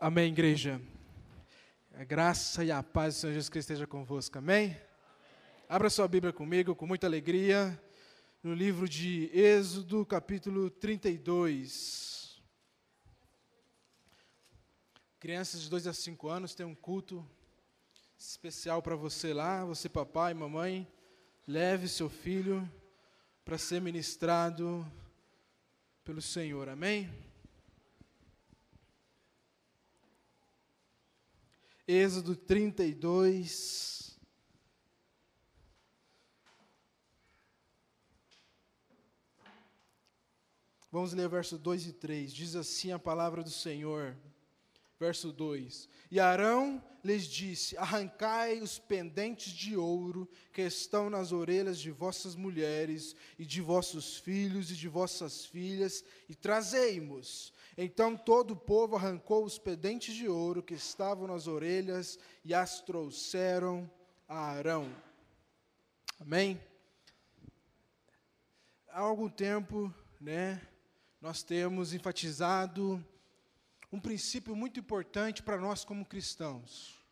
Amém, igreja. A graça e a paz do Senhor Jesus Cristo esteja convosco, amém? Abra sua Bíblia comigo, com muita alegria, no livro de Êxodo, capítulo 32. Crianças de 2 a 5 anos, tem um culto especial para você lá, você papai, mamãe, leve seu filho para ser ministrado pelo Senhor, amém? Êxodo 32. Vamos ler verso 2 e 3. Diz assim a palavra do Senhor. Verso 2. E Arão lhes disse: arrancai os pendentes de ouro que estão nas orelhas de vossas mulheres e de vossos filhos e de vossas filhas, e trazei-mos. Então todo o povo arrancou os pendentes de ouro que estavam nas orelhas e as trouxeram a Arão. Amém? Há algum tempo, nós temos enfatizado um princípio muito importante para nós como cristãos,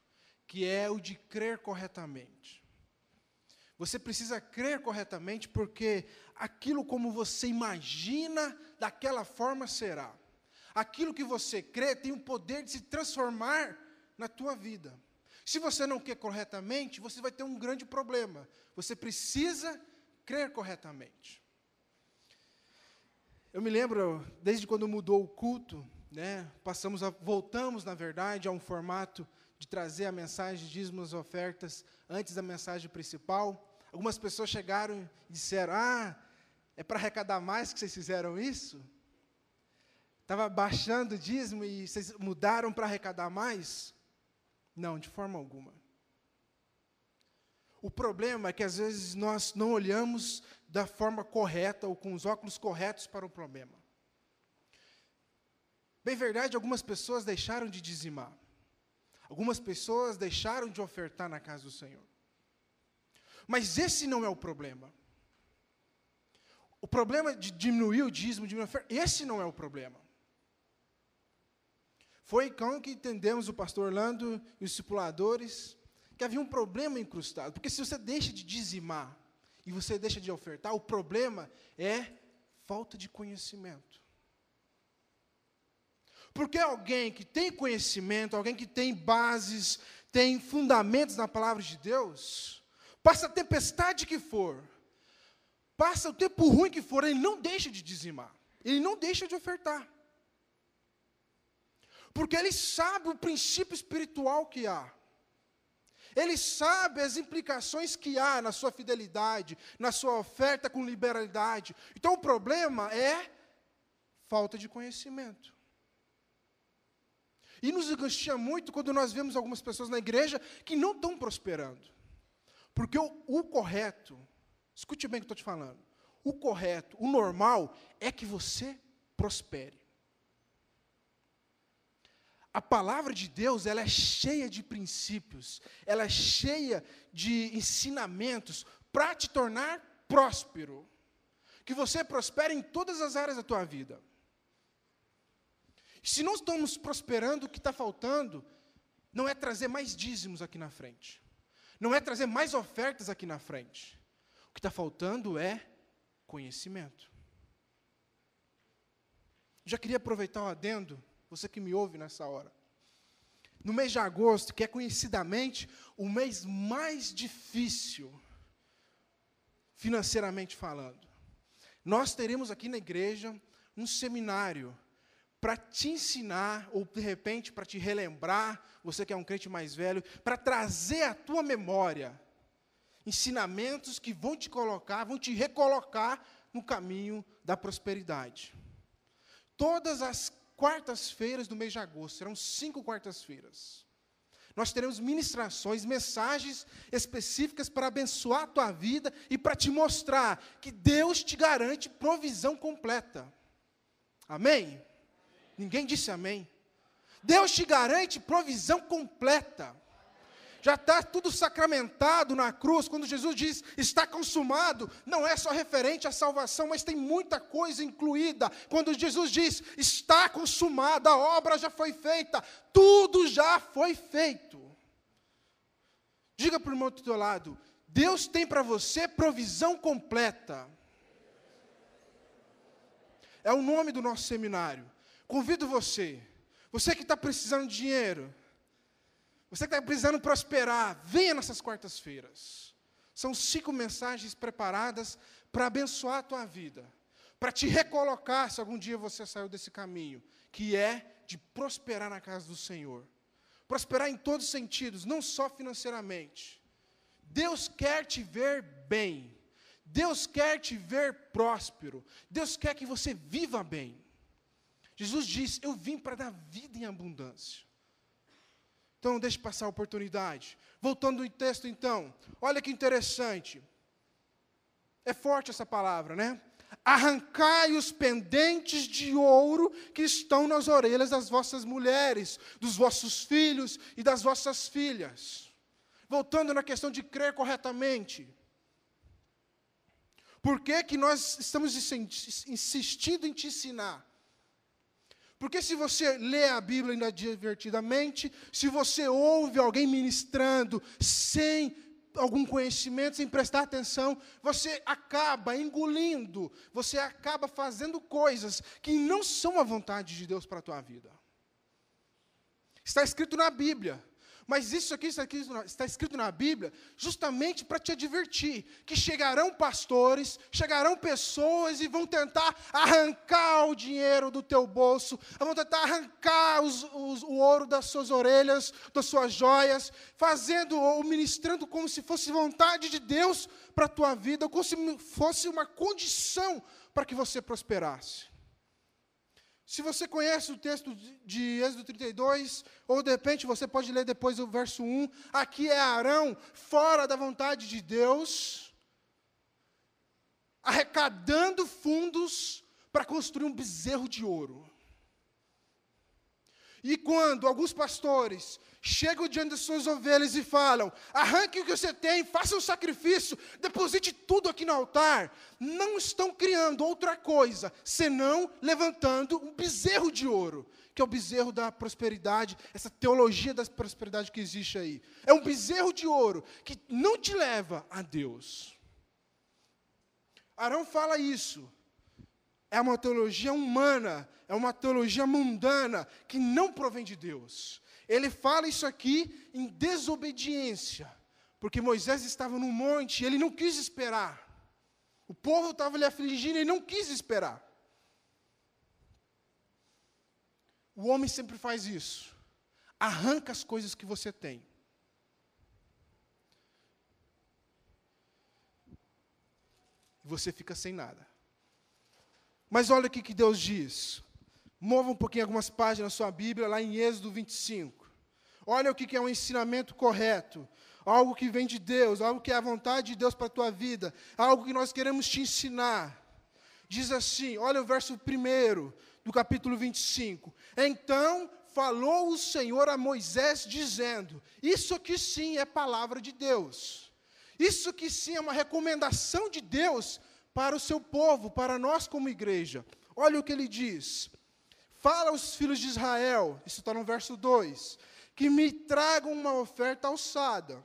que é o de crer corretamente. Você precisa crer corretamente porque aquilo como você imagina, daquela forma será. Aquilo que você crê tem o poder de se transformar na tua vida. Se você não quer corretamente, você vai ter um grande problema. Você precisa crer corretamente. Eu me lembro, desde quando mudou o culto, voltamos, na verdade, a um formato de trazer a mensagem de dízimos e ofertas antes da mensagem principal. Algumas pessoas chegaram e disseram: é para arrecadar mais que vocês fizeram isso? Estava baixando o dízimo e vocês mudaram para arrecadar mais? Não, de forma alguma. O problema é que, às vezes, nós não olhamos da forma correta ou com os óculos corretos para o problema. Bem verdade, algumas pessoas deixaram de dizimar. Algumas pessoas deixaram de ofertar na casa do Senhor. Mas esse não é o problema. O problema de diminuir o dízimo, diminuir a oferta, esse não é o problema. Foi então que entendemos, o pastor Orlando e os discipuladores, que havia um problema incrustado. Porque se você deixa de dizimar e você deixa de ofertar, o problema é falta de conhecimento. Porque alguém que tem conhecimento, alguém que tem bases, tem fundamentos na palavra de Deus, passa a tempestade que for, passa o tempo ruim que for, ele não deixa de dizimar, ele não deixa de ofertar. Porque ele sabe o princípio espiritual que há. Ele sabe as implicações que há na sua fidelidade, na sua oferta com liberalidade. Então o problema é falta de conhecimento. E nos angustia muito quando nós vemos algumas pessoas na igreja que não estão prosperando. Porque o correto, escute bem o que eu estou te falando, o correto, o normal é que você prospere. A palavra de Deus, ela é cheia de princípios, ela é cheia de ensinamentos para te tornar próspero. Que você prospere em todas as áreas da tua vida. Se não estamos prosperando, o que está faltando não é trazer mais dízimos aqui na frente. Não é trazer mais ofertas aqui na frente. O que está faltando é conhecimento. Já queria aproveitar o adendo, você que me ouve nessa hora. No mês de agosto, que é conhecidamente o mês mais difícil, financeiramente falando, nós teremos aqui na igreja um seminário para te ensinar, ou de repente para te relembrar, você que é um crente mais velho, para trazer à tua memória ensinamentos que vão te colocar, vão te recolocar no caminho da prosperidade. Todas as quartas-feiras do mês de agosto, serão 5 quartas-feiras. Nós teremos ministrações, mensagens específicas para abençoar a tua vida e para te mostrar que Deus te garante provisão completa. Amém? Ninguém disse amém. Deus te garante provisão completa. Já está tudo sacramentado na cruz. Quando Jesus diz, está consumado, não é só referente à salvação, mas tem muita coisa incluída. Quando Jesus diz, está consumado, a obra já foi feita, tudo já foi feito. Diga para o irmão do teu lado, Deus tem para você provisão completa. É o nome do nosso seminário. Convido você que está precisando de dinheiro, você que está precisando prosperar, venha nessas quartas-feiras. São 5 mensagens preparadas para abençoar a tua vida, para te recolocar se algum dia você saiu desse caminho, que é de prosperar na casa do Senhor. Prosperar em todos os sentidos, não só financeiramente. Deus quer te ver bem. Deus quer te ver próspero. Deus quer que você viva bem. Jesus disse, eu vim para dar vida em abundância. Então, não deixe passar a oportunidade. Voltando ao texto, então. Olha que interessante. É forte essa palavra, né? Arrancai os pendentes de ouro que estão nas orelhas das vossas mulheres, dos vossos filhos e das vossas filhas. Voltando na questão de crer corretamente. Por que que nós estamos insistindo em te ensinar? Porque se você lê a Bíblia inadvertidamente, se você ouve alguém ministrando sem algum conhecimento, sem prestar atenção, você acaba engolindo, você acaba fazendo coisas que não são a vontade de Deus para a tua vida. Está escrito na Bíblia. Mas isso aqui está escrito na Bíblia justamente para te advertir que chegarão pastores, chegarão pessoas e vão tentar arrancar o dinheiro do teu bolso, vão tentar arrancar o ouro das suas orelhas, das suas joias, fazendo ou ministrando como se fosse vontade de Deus para a tua vida, ou como se fosse uma condição para que você prosperasse. Se você conhece o texto de Êxodo 32, ou de repente você pode ler depois o verso 1, aqui é Arão, fora da vontade de Deus, arrecadando fundos para construir um bezerro de ouro. E quando alguns pastores chegam diante das suas ovelhas e falam, arranque o que você tem, faça um sacrifício, deposite tudo aqui no altar, não estão criando outra coisa, senão levantando um bezerro de ouro, que é o bezerro da prosperidade, essa teologia da prosperidade que existe aí. É um bezerro de ouro que não te leva a Deus. Arão fala isso. É uma teologia humana, é uma teologia mundana, que não provém de Deus. Ele fala isso aqui em desobediência, porque Moisés estava no monte e ele não quis esperar. O povo estava lhe afligindo e ele não quis esperar. O homem sempre faz isso. Arranca as coisas que você tem. E você fica sem nada. Mas olha o que Deus diz. Mova um pouquinho algumas páginas da sua Bíblia, lá em Êxodo 25. Olha o que é um ensinamento correto. Algo que vem de Deus, algo que é a vontade de Deus para a tua vida. Algo que nós queremos te ensinar. Diz assim, olha o verso 1 do capítulo 25. Então falou o Senhor a Moisés dizendo, isso aqui sim é palavra de Deus. Isso aqui sim é uma recomendação de Deus para o seu povo, para nós como igreja. Olha o que ele diz. Fala aos filhos de Israel, isso está no verso 2, que me tragam uma oferta alçada.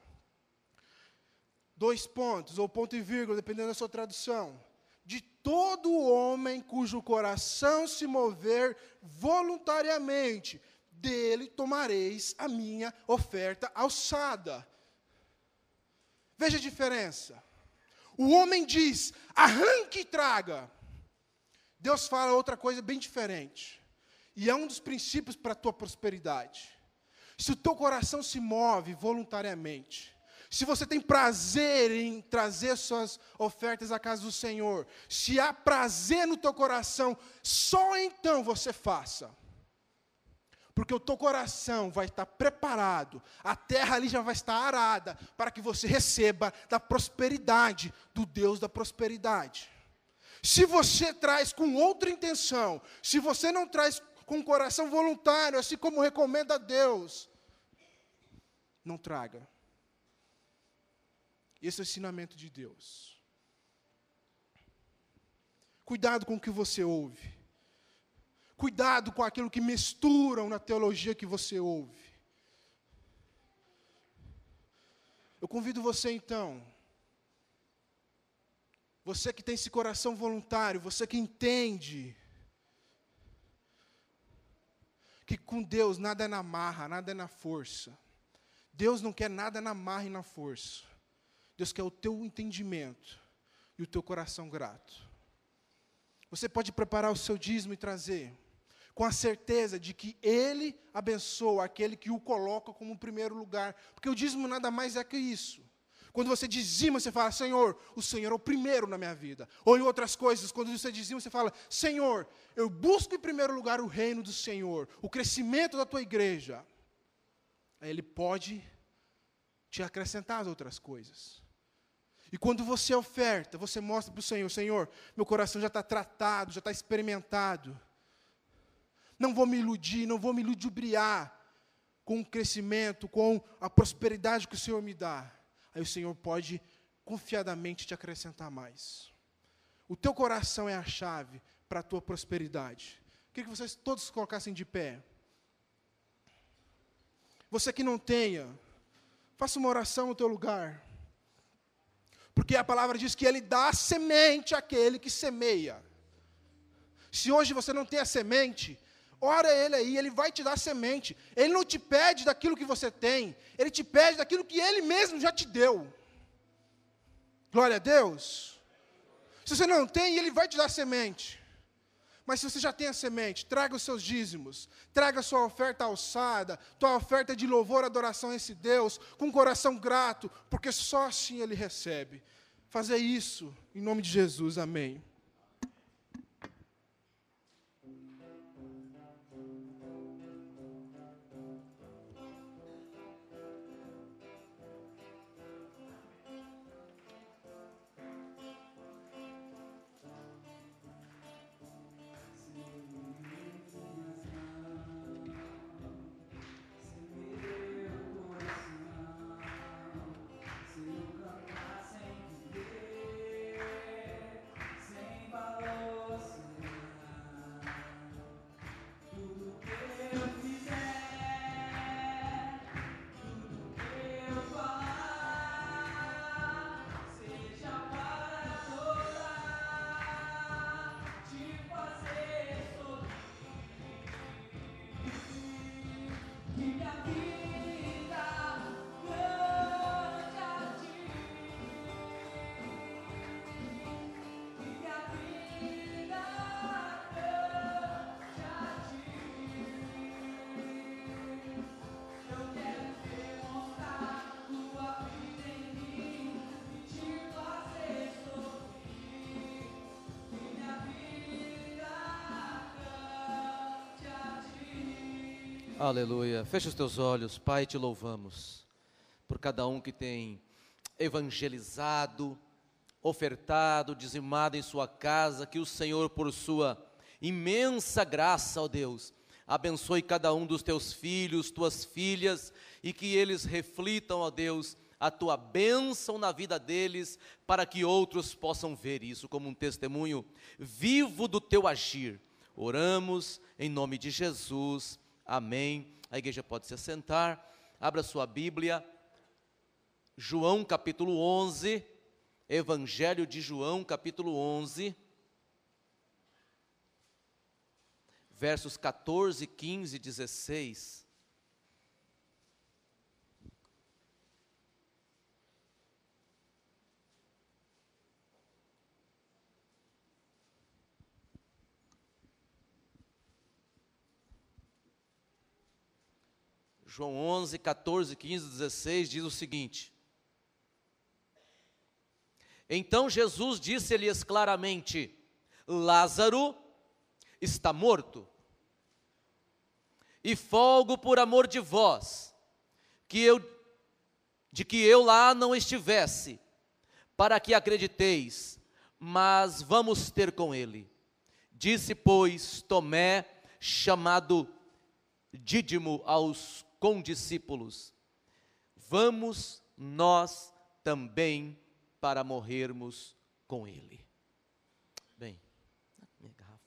2 pontos, ou ponto e vírgula, dependendo da sua tradução. De todo homem cujo coração se mover voluntariamente, dele tomareis a minha oferta alçada. Veja a diferença. O homem diz, arranque e traga. Deus fala outra coisa bem diferente. E é um dos princípios para a tua prosperidade. Se o teu coração se move voluntariamente, se você tem prazer em trazer suas ofertas à casa do Senhor, se há prazer no teu coração, só então você faça. Porque o teu coração vai estar preparado, a terra ali já vai estar arada, para que você receba da prosperidade, do Deus da prosperidade. Se você traz com outra intenção, se você não traz com um coração voluntário, assim como recomenda Deus, não traga. Esse é o ensinamento de Deus. Cuidado com o que você ouve. Cuidado com aquilo que misturam na teologia que você ouve. Eu convido você então, você que tem esse coração voluntário, você que entende que com Deus nada é na marra, nada é na força. Deus não quer nada na marra e na força. Deus quer o teu entendimento e o teu coração grato. Você pode preparar o seu dízimo e trazer, com a certeza de que Ele abençoa aquele que o coloca como primeiro lugar. Porque o dízimo nada mais é que isso. Quando você dizima, você fala, Senhor, o Senhor é o primeiro na minha vida. Ou em outras coisas, quando você dizima, você fala, Senhor, eu busco em primeiro lugar o reino do Senhor, o crescimento da tua igreja. Aí Ele pode te acrescentar as outras coisas. E quando você oferta, você mostra para o Senhor, Senhor, meu coração já está tratado, já está experimentado. Não vou me iludir, não vou me ludibriar com o crescimento, com a prosperidade que o Senhor me dá. Aí o Senhor pode confiadamente te acrescentar mais. O teu coração é a chave para a tua prosperidade. Queria que vocês todos se colocassem de pé. Você que não tenha, faça uma oração no teu lugar. Porque a palavra diz que Ele dá semente àquele que semeia. Se hoje você não tem a semente, ora Ele aí, Ele vai te dar semente. Ele não te pede daquilo que você tem, Ele te pede daquilo que Ele mesmo já te deu. Glória a Deus. Se você não tem, Ele vai te dar semente. Mas se você já tem a semente, traga os seus dízimos, traga a sua oferta alçada, tua oferta de louvor, adoração a esse Deus, com um coração grato, porque só assim Ele recebe. Fazer isso, em nome de Jesus, amém. Aleluia. Fecha os teus olhos, Pai, te louvamos por cada um que tem evangelizado, ofertado, dizimado em sua casa, que o Senhor, por sua imensa graça, ó Deus, abençoe cada um dos teus filhos, tuas filhas, e que eles reflitam, ó Deus, a tua bênção na vida deles, para que outros possam ver isso como um testemunho vivo do teu agir. Oramos em nome de Jesus. Amém. A igreja pode se assentar. Abra sua Bíblia. João capítulo 11. Evangelho de João capítulo 11. Versos 14, 15 e 16. João 11, 14, 15, 16 diz o seguinte: Então Jesus disse-lhes claramente: Lázaro está morto, e folgo por amor de vós, de que eu lá não estivesse, para que acrediteis, mas vamos ter com ele. Disse, pois, Tomé, chamado Dídimo, aos condiscípulos: Vamos nós também para morrermos com Ele. Bem, minha garrafa.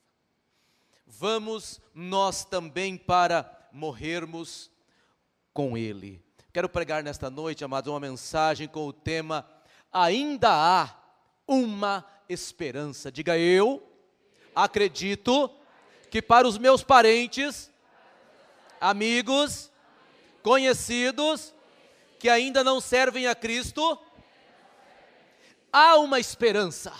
Vamos nós também para morrermos com Ele. Quero pregar nesta noite, amados, uma mensagem com o tema: ainda há uma esperança. Diga: eu acredito que para os meus parentes, amigos, conhecidos, que ainda não servem a Cristo, há uma esperança.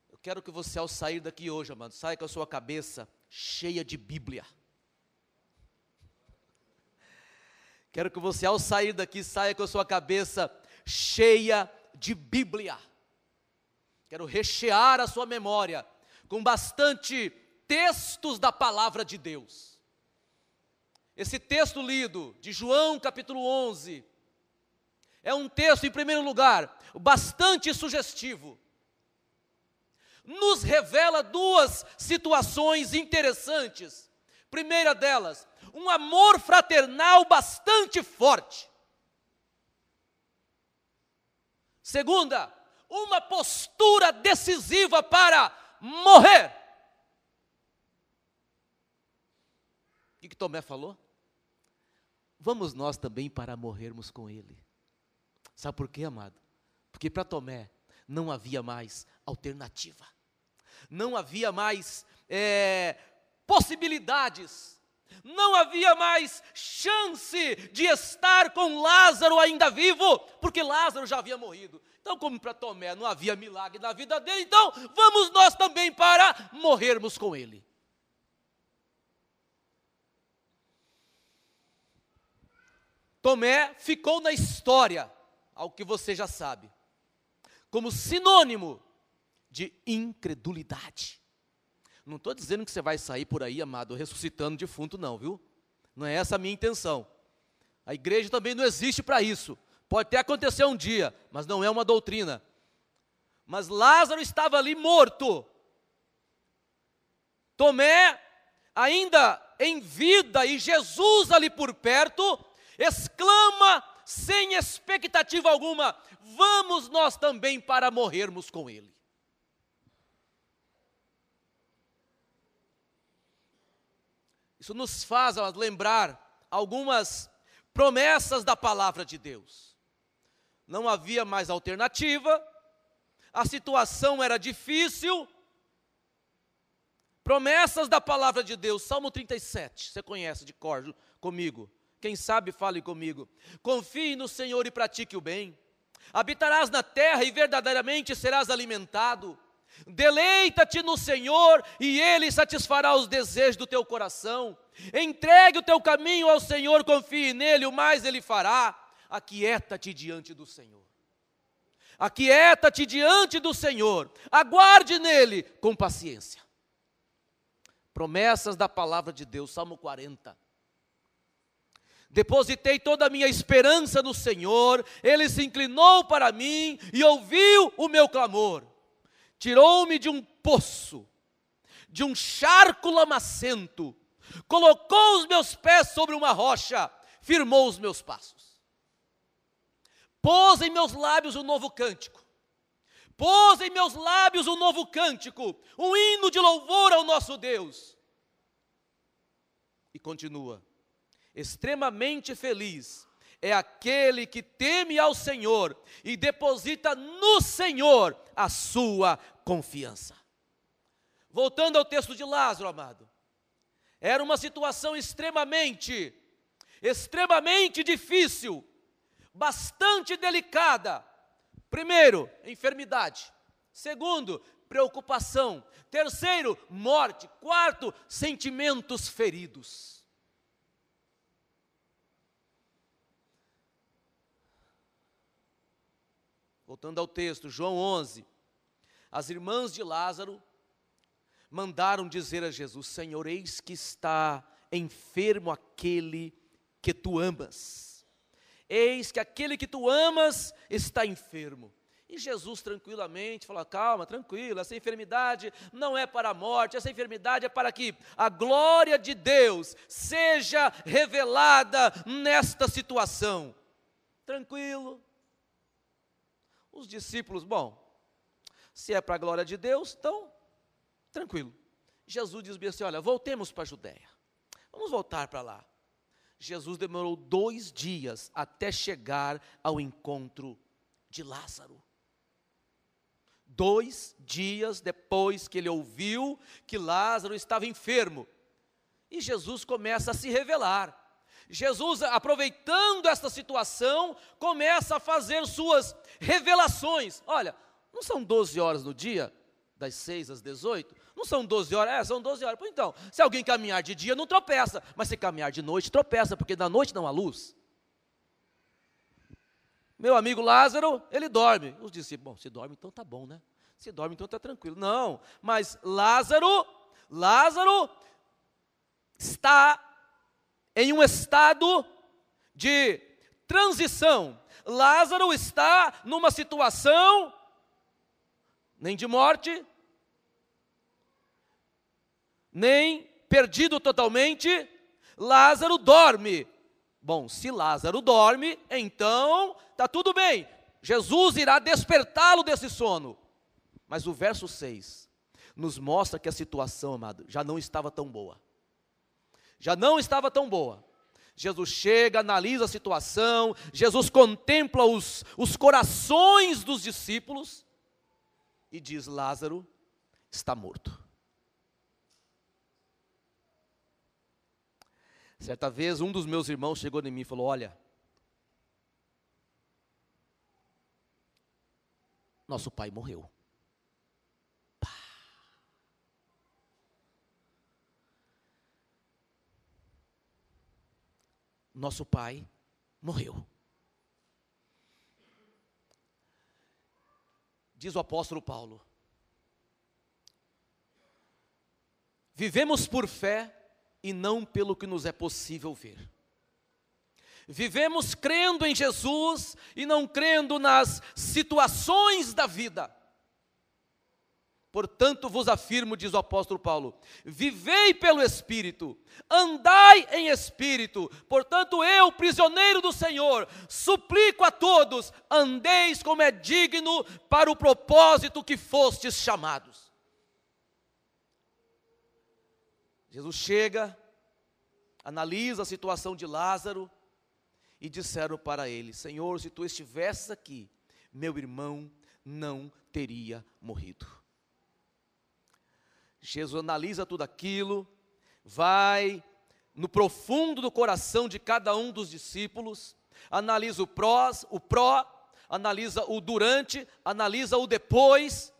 Eu quero que você, ao sair daqui hoje, amado, saia com a sua cabeça cheia de Bíblia. Quero que você, ao sair daqui, saia com a sua cabeça cheia de Bíblia. Quero rechear a sua memória com bastante textos da palavra de Deus. Esse texto lido, de João capítulo 11, é um texto, em primeiro lugar, bastante sugestivo. Nos revela duas situações interessantes. Primeira delas, um amor fraternal bastante forte. Segunda, uma postura decisiva para morrer. O que Tomé falou? Vamos nós também para morrermos com Ele. Sabe por quê, amado? Porque para Tomé não havia mais alternativa. Não havia mais possibilidades. Não havia mais chance de estar com Lázaro ainda vivo, porque Lázaro já havia morrido. Então, como para Tomé não havia milagre na vida dele, então vamos nós também para morrermos com ele. Tomé ficou na história, ao que você já sabe, como sinônimo de incredulidade. Não estou dizendo que você vai sair por aí, amado, ressuscitando defunto, não, viu? Não é essa a minha intenção. A igreja também não existe para isso. Pode até acontecer um dia, mas não é uma doutrina. Mas Lázaro estava ali morto. Tomé, ainda em vida, e Jesus ali por perto, exclama sem expectativa alguma: vamos nós também para morrermos com ele. Isso nos faz lembrar algumas promessas da palavra de Deus. Não havia mais alternativa, a situação era difícil. Promessas da palavra de Deus, Salmo 37, você conhece de cor comigo. Quem sabe, fale comigo. Confie no Senhor e pratique o bem. Habitarás na terra e verdadeiramente serás alimentado. Deleita-te no Senhor e Ele satisfará os desejos do teu coração. Entregue o teu caminho ao Senhor, confie nele, o mais Ele fará. Aquieta-te diante do Senhor. Aquieta-te diante do Senhor. Aguarde nele com paciência. Promessas da palavra de Deus, Salmo 40. Depositei toda a minha esperança no Senhor, Ele se inclinou para mim e ouviu o meu clamor. Tirou-me de um poço, de um charco lamacento, colocou os meus pés sobre uma rocha, firmou os meus passos. Pôs em meus lábios um novo cântico, pôs em meus lábios um novo cântico, um hino de louvor ao nosso Deus. E continua: extremamente feliz é aquele que teme ao Senhor e deposita no Senhor a sua confiança. Voltando ao texto de Lázaro, amado, era uma situação extremamente difícil, bastante delicada. Primeiro, enfermidade. Segundo, preocupação. Terceiro, morte. Quarto, sentimentos feridos. Voltando ao texto, João 11, as irmãs de Lázaro mandaram dizer a Jesus: Senhor, eis que está enfermo aquele que tu amas. Eis que aquele que tu amas está enfermo. E Jesus tranquilamente falou: calma, tranquilo, essa enfermidade não é para a morte, essa enfermidade é para que a glória de Deus seja revelada nesta situação. tranquilo. Os discípulos, bom, se é para a glória de Deus, então, tranquilo. Jesus diz bem assim, olha, voltemos para a Judéia. Vamos voltar para lá. Jesus demorou 2 dias até chegar ao encontro de Lázaro. 2 dias depois que ele ouviu que Lázaro estava enfermo. E Jesus começa a se revelar. Jesus, aproveitando esta situação, começa a fazer suas revelações. Olha, não são 12 horas no dia, das 6 às 18? Não são 12 horas? São 12 horas. Pois então, se alguém caminhar de dia, não tropeça. Mas se caminhar de noite, tropeça, porque da noite não há luz. Meu amigo Lázaro, ele dorme. Os discípulos, bom, se dorme, então tá bom, né? Se dorme, então tá tranquilo. Não, mas Lázaro está em um estado de transição. Lázaro está numa situação nem de morte, nem perdido totalmente. Lázaro dorme. Bom, se Lázaro dorme, então está tudo bem. Jesus irá despertá-lo desse sono. Mas o verso 6 nos mostra que a situação, amado, já não estava tão boa. Já não estava tão boa. Jesus chega, analisa a situação, Jesus contempla os corações dos discípulos e diz, Lázaro está morto. Certa vez, um dos meus irmãos chegou em mim e falou, olha, nosso pai morreu. Nosso pai morreu. Diz o apóstolo Paulo, vivemos por fé e não pelo que nos é possível ver. Vivemos crendo em Jesus e não crendo nas situações da vida. Portanto vos afirmo, diz o apóstolo Paulo, vivei pelo Espírito, andai em Espírito. Portanto eu, prisioneiro do Senhor, suplico a todos, andeis como é digno para o propósito que fostes chamados. Jesus chega, analisa a situação de Lázaro e disseram para ele, Senhor, se tu estivesses aqui, meu irmão não teria morrido. Jesus analisa tudo aquilo, vai no profundo do coração de cada um dos discípulos, analisa o pró, analisa o durante, analisa o depois,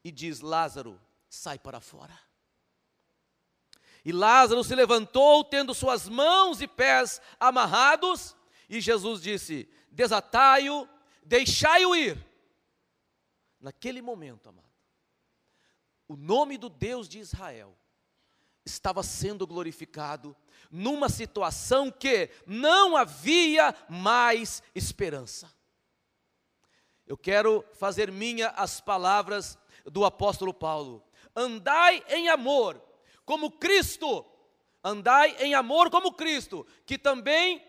e diz, Lázaro, sai para fora. E Lázaro se levantou, tendo suas mãos e pés amarrados, e Jesus disse, desatai-o, deixai-o ir. Naquele momento, amado, o nome do Deus de Israel estava sendo glorificado numa situação que não havia mais esperança. Eu quero fazer minha as palavras do apóstolo Paulo. Andai em amor, como Cristo. Andai em amor como Cristo, que também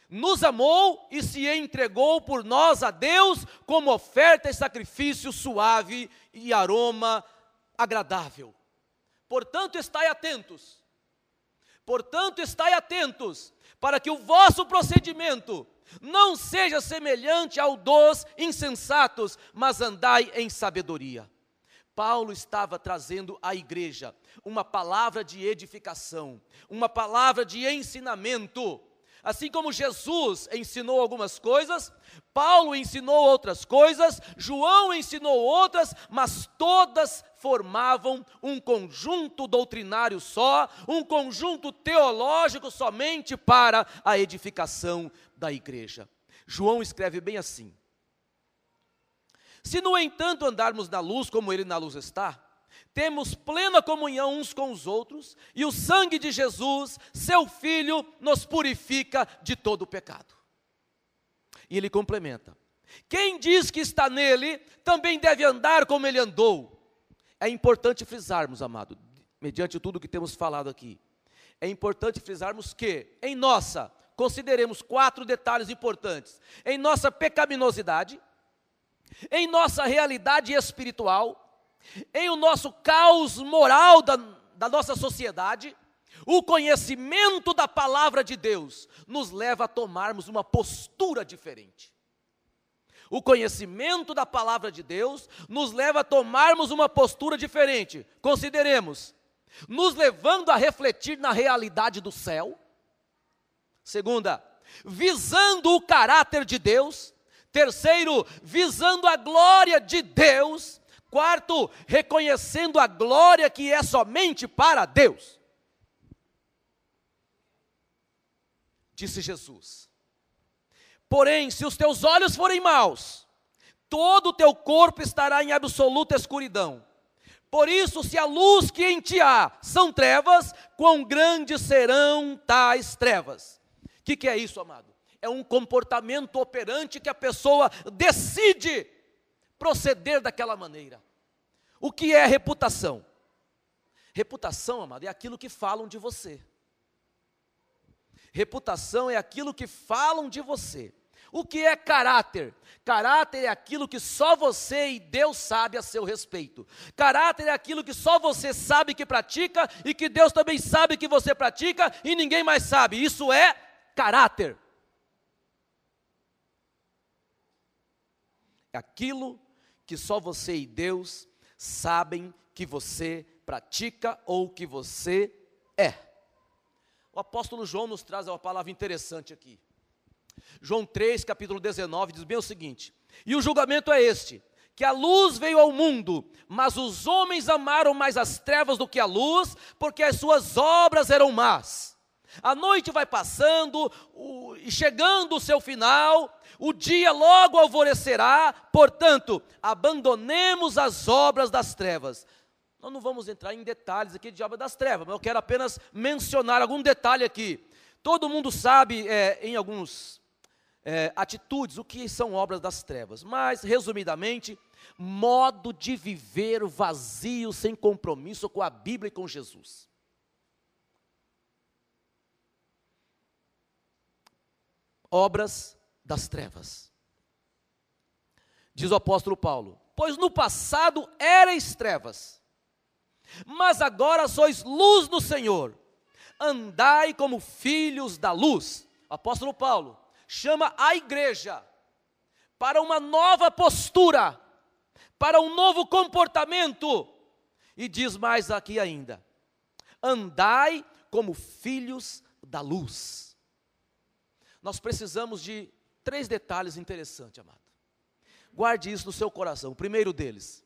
nos amou e se entregou por nós a Deus como oferta e sacrifício suave e aroma agradável. Portanto, estai atentos. Portanto, estai atentos, para que o vosso procedimento não seja semelhante ao dos insensatos, mas andai em sabedoria. Paulo estava trazendo à igreja uma palavra de edificação, uma palavra de ensinamento. Assim como Jesus ensinou algumas coisas, Paulo ensinou outras coisas, João ensinou outras, mas todas formavam um conjunto doutrinário só, um conjunto teológico somente para a edificação da igreja. João escreve bem assim: se no entanto andarmos na luz como ele na luz está, temos plena comunhão uns com os outros, e o sangue de Jesus, seu Filho, nos purifica de todo o pecado. E ele complementa: quem diz que está nele, também deve andar como ele andou. É importante frisarmos, amado, mediante tudo que temos falado aqui, é importante frisarmos que, em nossa consideremos 4 detalhes importantes. Em nossa pecaminosidade, em nossa realidade espiritual, em o nosso caos moral da nossa sociedade, o conhecimento da palavra de Deus nos leva a tomarmos uma postura diferente. O conhecimento da palavra de Deus nos leva a tomarmos uma postura diferente. Consideremos, nos levando a refletir na realidade do céu. Segunda, visando o caráter de Deus. Terceiro, visando a glória de Deus. Quarto, reconhecendo a glória que é somente para Deus. Disse Jesus: porém, se os teus olhos forem maus, todo o teu corpo estará em absoluta escuridão. Por isso, se a luz que em ti há são trevas, quão grandes serão tais trevas. O que é isso, amado? É um comportamento operante que a pessoa decide proceder daquela maneira. O que é reputação? Reputação, amado, é aquilo que falam de você. Reputação é aquilo que falam de você. O que é caráter? Caráter é aquilo que só você e Deus sabe a seu respeito. Caráter é aquilo que só você sabe que pratica e que Deus também sabe que você pratica e ninguém mais sabe. Isso é caráter. É aquilo que só você e Deus sabem que você pratica ou que você é. O apóstolo João nos traz uma palavra interessante aqui. João 3, capítulo 19, diz bem o seguinte: e o julgamento é este, que a luz veio ao mundo, mas os homens amaram mais as trevas do que a luz, porque as suas obras eram más. A noite vai passando, e chegando o seu final, o dia logo alvorecerá, portanto, abandonemos as obras das trevas. Nós não vamos entrar em detalhes aqui de obra das trevas, mas eu quero apenas mencionar algum detalhe aqui. Todo mundo sabe, em alguns atitudes, o que são obras das trevas, mas, resumidamente, modo de viver vazio, sem compromisso com a Bíblia e com Jesus. Obras das trevas. Diz o apóstolo Paulo: pois no passado erais trevas, mas agora sois luz no Senhor, andai como filhos da luz. O apóstolo Paulo chama a igreja para uma nova postura, para um novo comportamento, e diz mais aqui ainda: andai como filhos da luz. Nós precisamos de 3 detalhes interessantes, amado. Guarde isso no seu coração. O primeiro deles,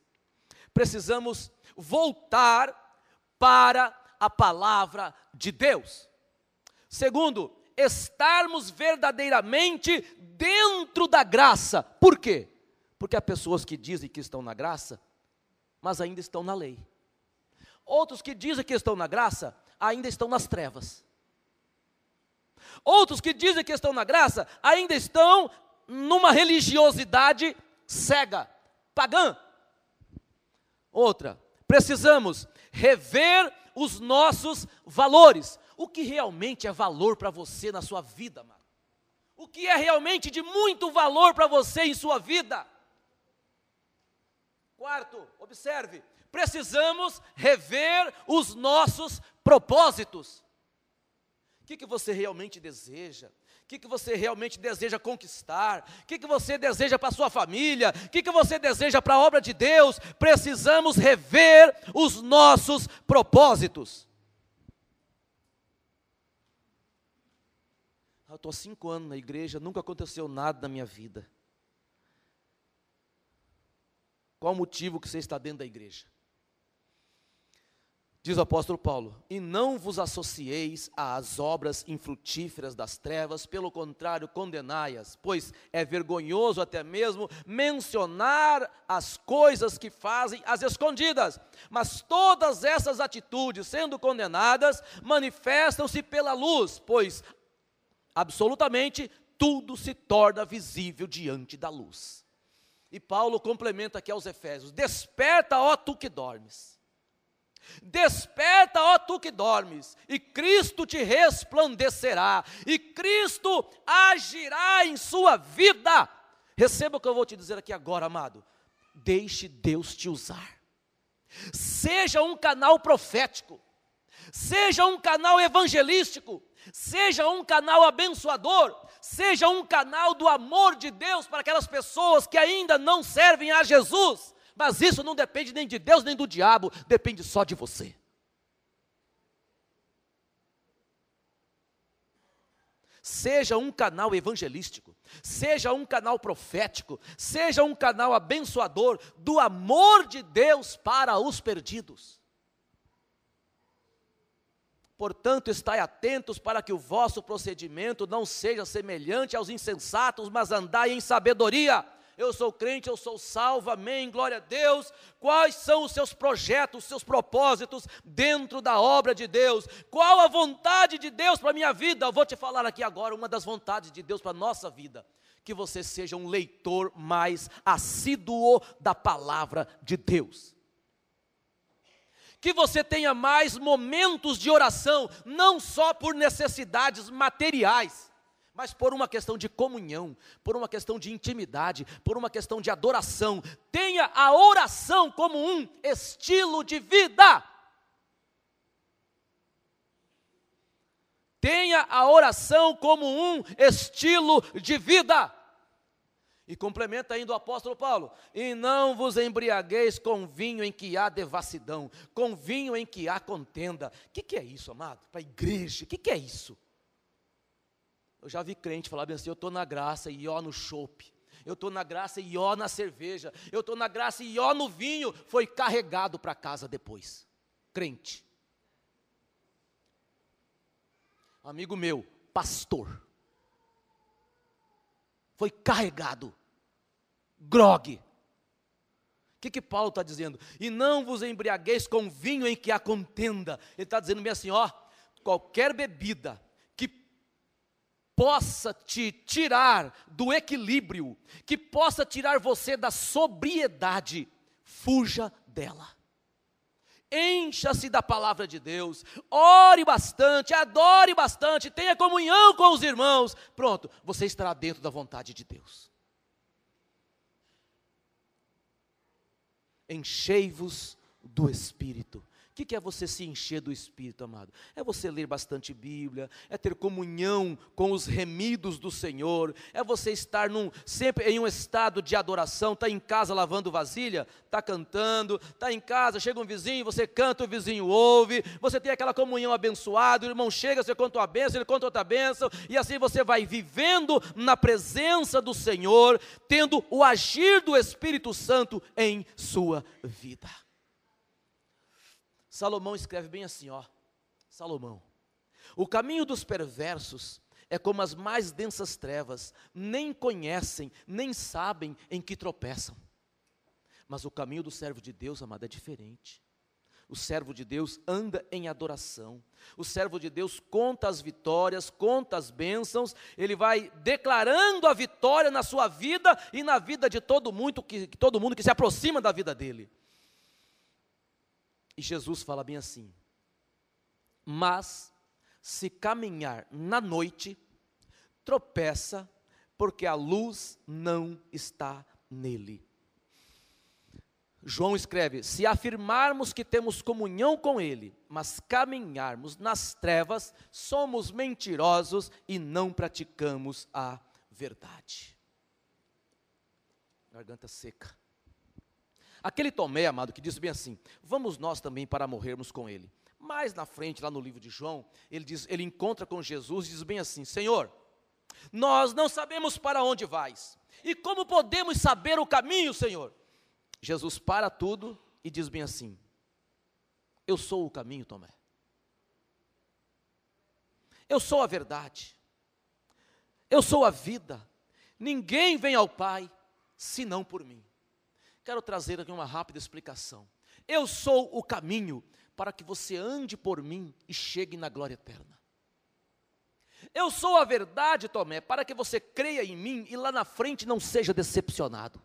precisamos voltar para a palavra de Deus. Segundo, estarmos verdadeiramente dentro da graça. Por quê? Porque há pessoas que dizem que estão na graça, mas ainda estão na lei. Outros que dizem que estão na graça, ainda estão nas trevas. Outros que dizem que estão na graça, ainda estão numa religiosidade cega, pagã. Outra, precisamos rever os nossos valores. O que realmente é valor para você na sua vida, amado? O que é realmente de muito valor para você em sua vida? Quarto, observe, precisamos rever os nossos propósitos. O que você realmente deseja? O que você realmente deseja conquistar? O que você deseja para a sua família? O que você deseja para a obra de Deus? Precisamos rever os nossos propósitos. Eu estou há 5 anos na igreja, nunca aconteceu nada na minha vida. Qual o motivo que você está dentro da igreja? Diz o apóstolo Paulo: e não vos associeis às obras infrutíferas das trevas, pelo contrário, condenai-as, pois é vergonhoso até mesmo mencionar as coisas que fazem às escondidas. Mas todas essas atitudes, sendo condenadas, manifestam-se pela luz, pois absolutamente tudo se torna visível diante da luz. E Paulo complementa aqui aos Efésios: desperta, ó tu que dormes. Desperta, ó tu que dormes, e Cristo te resplandecerá, e Cristo agirá em sua vida. Receba o que eu vou te dizer aqui agora, amado. Deixe Deus te usar. Seja um canal profético, seja um canal evangelístico, seja um canal abençoador, seja um canal do amor de Deus para aquelas pessoas que ainda não servem a Jesus. Mas isso não depende nem de Deus nem do diabo, depende só de você. Seja um canal evangelístico, seja um canal profético, seja um canal abençoador do amor de Deus para os perdidos. Portanto, estai atentos para que o vosso procedimento não seja semelhante aos insensatos, mas andai em sabedoria. Eu sou crente, eu sou salvo, amém, glória a Deus. Quais são os seus projetos, os seus propósitos dentro da obra de Deus? Qual a vontade de Deus para a minha vida? Eu vou te falar aqui agora uma das vontades de Deus para a nossa vida. Que você seja um leitor mais assíduo da palavra de Deus. Que você tenha mais momentos de oração, não só por necessidades materiais, mas por uma questão de comunhão, por uma questão de intimidade, por uma questão de adoração. Tenha a oração como um estilo de vida. Tenha a oração como um estilo de vida. E complementa ainda o apóstolo Paulo: e não vos embriagueis com vinho em que há devassidão, com vinho em que há contenda. O que é isso, amado? Para a igreja, o que é isso? Eu já vi crente falar bem assim: eu estou na graça e ó no chope, eu estou na graça e ó na cerveja, eu estou na graça e ó no vinho. Foi carregado para casa depois. Crente. Amigo meu, pastor. Foi carregado. Grogue. O que Paulo está dizendo? E não vos embriagueis com vinho em que há contenda. Ele está dizendo bem assim, ó, qualquer bebida que possa te tirar do equilíbrio, que possa tirar você da sobriedade, fuja dela. Encha-se da palavra de Deus, ore bastante, adore bastante, tenha comunhão com os irmãos. Pronto, você estará dentro da vontade de Deus. Enchei-vos do Espírito. O que é você se encher do Espírito, amado? É você ler bastante Bíblia, é ter comunhão com os remidos do Senhor, é você estar sempre em um estado de adoração. Está em casa lavando vasilha, está cantando, está em casa, chega um vizinho, você canta, o vizinho ouve, você tem aquela comunhão abençoada, o irmão chega, você conta uma bênção, ele conta outra bênção, e assim você vai vivendo na presença do Senhor, tendo o agir do Espírito Santo em sua vida. Salomão escreve bem assim, ó, Salomão: o caminho dos perversos é como as mais densas trevas, nem conhecem, nem sabem em que tropeçam. Mas o caminho do servo de Deus, amado, é diferente. O servo de Deus anda em adoração, o servo de Deus conta as vitórias, conta as bênçãos, ele vai declarando a vitória na sua vida e na vida de todo mundo que se aproxima da vida dele. E Jesus fala bem assim: mas se caminhar na noite, tropeça, porque a luz não está nele. João escreve: se afirmarmos que temos comunhão com ele, mas caminharmos nas trevas, somos mentirosos e não praticamos a verdade. Garganta seca. Aquele Tomé, amado, que disse bem assim: vamos nós também para morrermos com ele. Mais na frente, lá no livro de João, ele encontra com Jesus e diz bem assim: Senhor, nós não sabemos para onde vais, e como podemos saber o caminho, Senhor? Jesus para tudo e diz bem assim: eu sou o caminho, Tomé. Eu sou a verdade. Eu sou a vida. Ninguém vem ao Pai senão por mim. Quero trazer aqui uma rápida explicação. Eu sou o caminho para que você ande por mim e chegue na glória eterna. Eu sou a verdade, Tomé, para que você creia em mim e lá na frente não seja decepcionado.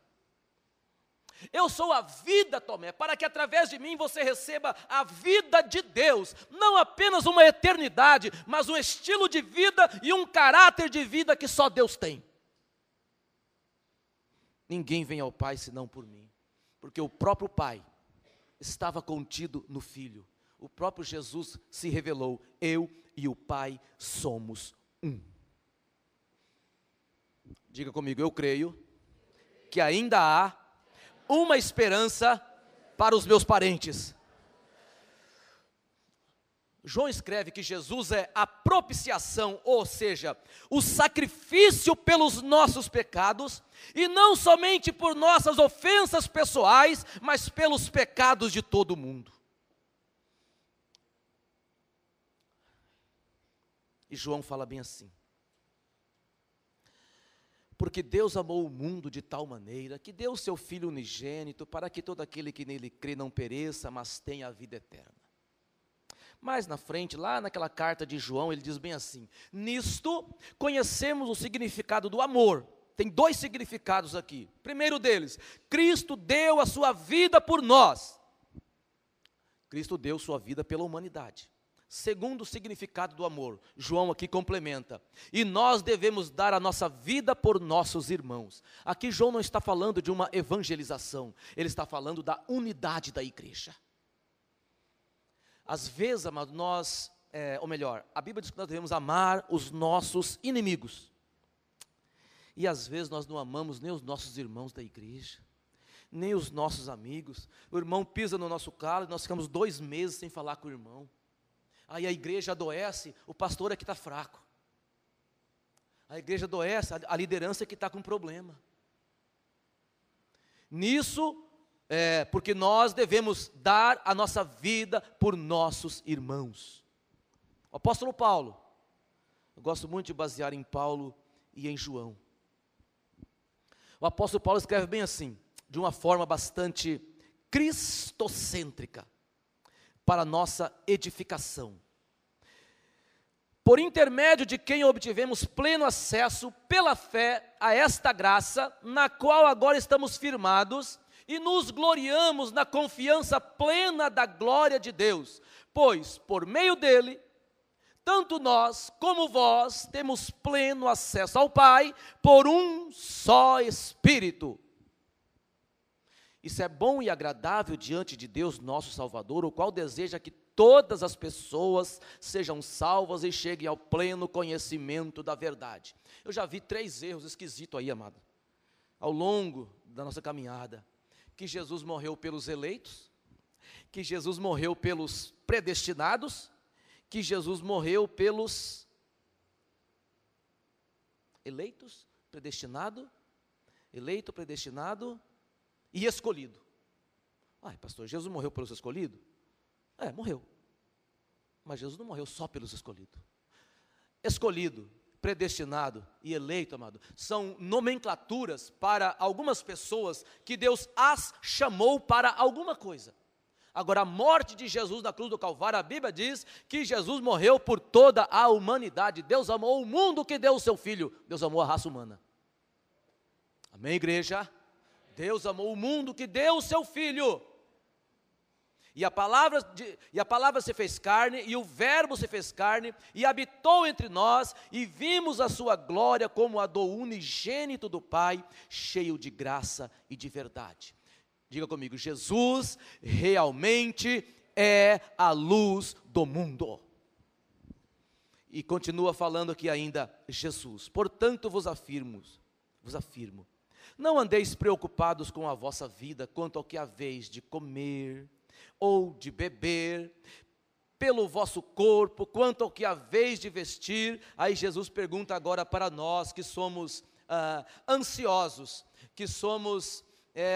Eu sou a vida, Tomé, para que através de mim você receba a vida de Deus, não apenas uma eternidade, mas um estilo de vida e um caráter de vida que só Deus tem. Ninguém vem ao Pai senão por mim, porque o próprio Pai estava contido no Filho. O próprio Jesus se revelou: eu e o Pai somos um. Diga comigo: eu creio que ainda há uma esperança para os meus parentes. João escreve que Jesus é a propiciação, ou seja, o sacrifício pelos nossos pecados, e não somente por nossas ofensas pessoais, mas pelos pecados de todo mundo. E João fala bem assim: porque Deus amou o mundo de tal maneira, que deu o seu Filho unigênito, para que todo aquele que nele crê não pereça, mas tenha a vida eterna. Mais na frente, lá naquela carta de João, ele diz bem assim: nisto conhecemos o significado do amor. Tem 2 significados aqui. Primeiro deles, Cristo deu a sua vida por nós. Cristo deu sua vida pela humanidade. Segundo significado do amor, João aqui complementa: e nós devemos dar a nossa vida por nossos irmãos. Aqui João não está falando de uma evangelização, ele está falando da unidade da igreja. Às vezes, amado, a Bíblia diz que nós devemos amar os nossos inimigos. E às vezes nós não amamos nem os nossos irmãos da igreja, nem os nossos amigos. O irmão pisa no nosso calo e nós ficamos 2 meses sem falar com o irmão. Aí a igreja adoece, o pastor é que está fraco. A igreja adoece, a liderança é que está com problema. Nisso, porque nós devemos dar a nossa vida por nossos irmãos. O apóstolo Paulo, eu gosto muito de basear em Paulo e em João. O apóstolo Paulo escreve bem assim, de uma forma bastante cristocêntrica, para a nossa edificação. Por intermédio de quem obtivemos pleno acesso pela fé a esta graça, na qual agora estamos firmados, e nos gloriamos na confiança plena da glória de Deus, pois por meio dele, tanto nós como vós temos pleno acesso ao Pai por um só Espírito. Isso é bom e agradável diante de Deus nosso Salvador, o qual deseja que todas as pessoas sejam salvas e cheguem ao pleno conhecimento da verdade. Eu já vi 3 erros esquisitos aí, amado, ao longo da nossa caminhada: que Jesus morreu pelos eleitos, que Jesus morreu pelos predestinados, que Jesus morreu pelos eleitos, predestinado, eleito, predestinado e escolhido. Ai, pastor, Jesus morreu pelos escolhidos? Morreu. Mas Jesus não morreu só pelos escolhidos. Escolhido, predestinado e eleito, amado, são nomenclaturas para algumas pessoas que Deus as chamou para alguma coisa. Agora, a morte de Jesus na cruz do Calvário, a Bíblia diz que Jesus morreu por toda a humanidade. Deus amou o mundo que deu o seu Filho. Deus amou a raça humana. Amém, igreja? Deus amou o mundo que deu o seu Filho. E a palavra se fez carne, e o verbo se fez carne, e habitou entre nós, e vimos a sua glória como a do unigênito do Pai, cheio de graça e de verdade. Diga comigo: Jesus realmente é a luz do mundo. E continua falando aqui ainda Jesus: portanto vos afirmo, não andeis preocupados com a vossa vida, quanto ao que haveis de comer ou de beber, pelo vosso corpo, quanto ao que haveis de vestir. Aí Jesus pergunta agora para nós que somos ansiosos, que somos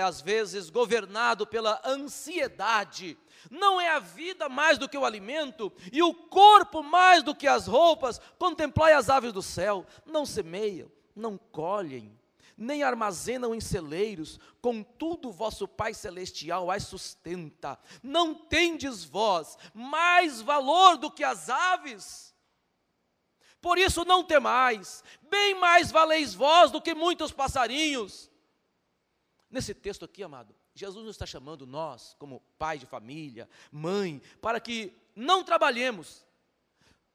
às vezes governados pela ansiedade: não é a vida mais do que o alimento, e o corpo mais do que as roupas? Contemplai as aves do céu, não semeiam, não colhem, nem armazenam em celeiros, contudo o vosso Pai Celestial as sustenta. Não tendes vós mais valor do que as aves? Por isso não temais, bem mais valeis vós do que muitos passarinhos. Nesse texto aqui, amado, Jesus não está chamando nós, como pai de família, mãe, para que não trabalhemos.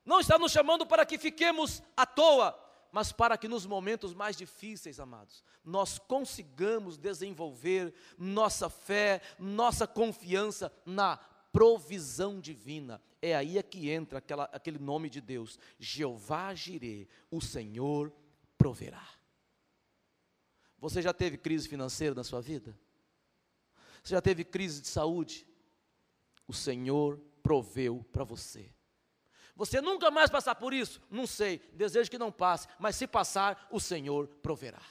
Não está nos chamando para que fiquemos à toa, mas para que nos momentos mais difíceis, amados, nós consigamos desenvolver nossa fé, nossa confiança na provisão divina. É aí que entra aquele nome de Deus, Jeová Jireh, o Senhor proverá. Você já teve crise financeira na sua vida? Você já teve crise de saúde? O Senhor proveu para você. Você nunca mais passar por isso? Não sei, desejo que não passe, mas se passar, o Senhor proverá.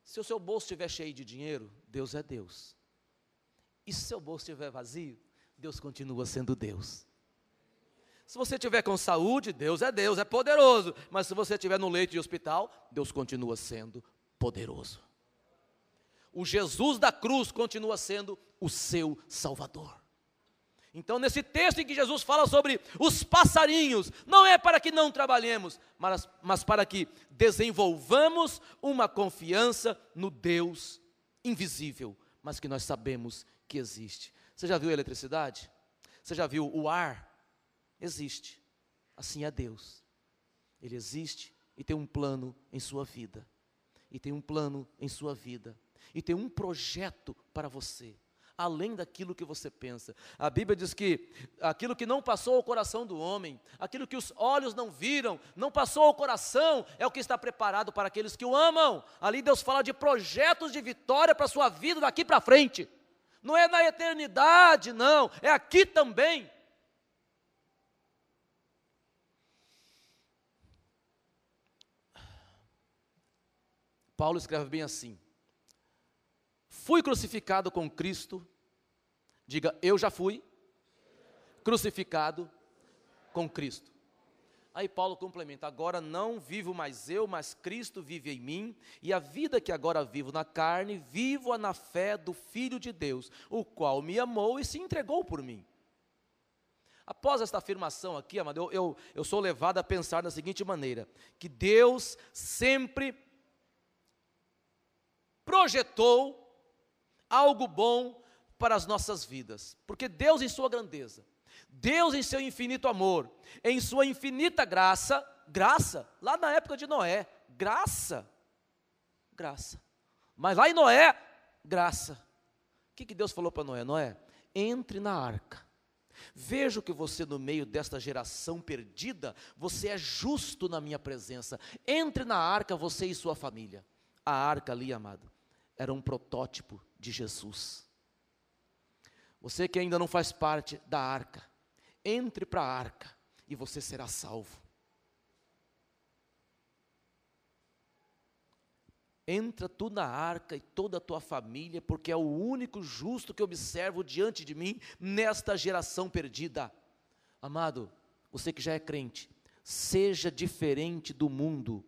Se o seu bolso estiver cheio de dinheiro, Deus é Deus. E se o seu bolso estiver vazio, Deus continua sendo Deus. Se você estiver com saúde, Deus, é poderoso. Mas se você estiver no leito de hospital, Deus continua sendo poderoso. O Jesus da cruz continua sendo o seu Salvador. Então, nesse texto em que Jesus fala sobre os passarinhos, não é para que não trabalhemos, mas para que desenvolvamos uma confiança no Deus invisível, mas que nós sabemos que existe. Você já viu a eletricidade? Você já viu o ar? Existe. Assim é Deus. Ele existe e tem um plano em sua vida. E tem um plano em sua vida. E tem um projeto para você, além daquilo que você pensa. A Bíblia diz que aquilo que não passou ao coração do homem, aquilo que os olhos não viram, não passou ao coração, é o que está preparado para aqueles que o amam. Ali Deus fala de projetos de vitória para a sua vida daqui para frente. Não é na eternidade, não, é aqui também. Paulo escreve bem assim: fui crucificado com Cristo, diga, eu já fui crucificado com Cristo. Aí Paulo complementa: agora não vivo mais eu, mas Cristo vive em mim, e a vida que agora vivo na carne, vivo-a na fé do Filho de Deus, o qual me amou e se entregou por mim. Após esta afirmação aqui, amado, eu sou levado a pensar da seguinte maneira, que Deus sempre projetou algo bom para as nossas vidas, porque Deus em sua grandeza, Deus em seu infinito amor, em sua infinita graça, lá na época de Noé, graça, mas lá em Noé, graça. O que Deus falou para Noé? Noé, entre na arca, vejo que você no meio desta geração perdida, você é justo na minha presença, entre na arca você e sua família. A arca ali, amado, era um protótipo de Jesus. Você que ainda não faz parte da arca, entre para a arca e você será salvo. Entra tu na arca e toda a tua família, porque é o único justo que observo diante de mim nesta geração perdida. Amado, você que já é crente, seja diferente do mundo.